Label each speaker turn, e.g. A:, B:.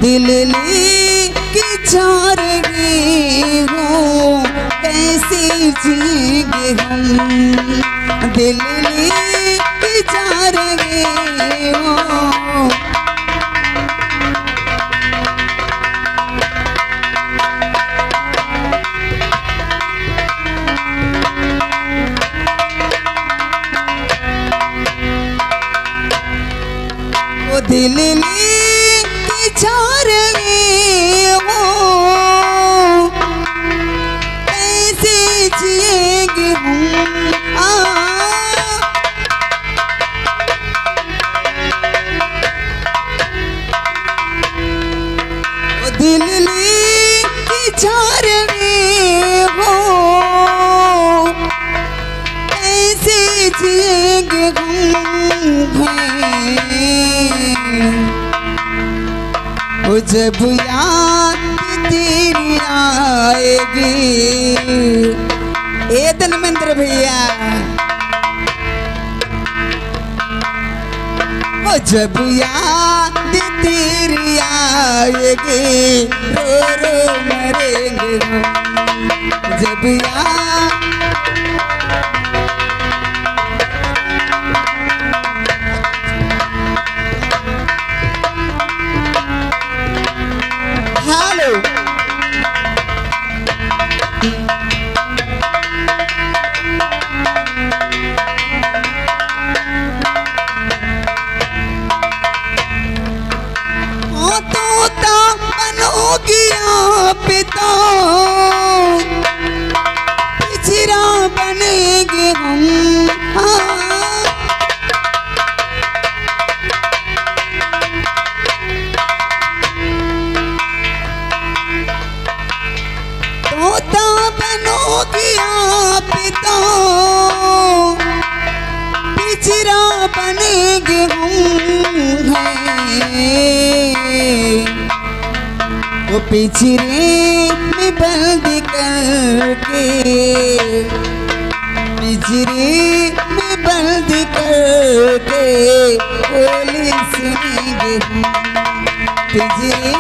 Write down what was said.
A: दिल लेके जा रहे हो कैसे जिएंगे हम, दिल लेके जा रहे हो। वो दिल लेके जा रहे हो कैसे जिएंगे हम, वो दिल लेके जा रहे हो कैसे जिएंगे हम। वो जब याद तेरी आएगी, ए धर्मेंद्र भैया, वो जब याद तेरी आएगी रो रो मरेंगे हम, जब याद। पिता पिछड़ा बनेंगे हम, तोता बनोगी आप पिता पिछड़ा बनेंगे हम। वो पिंजरे में बंद करके, पिंजरे में बंद करके बोले सुनेंगे हम, पिंजरे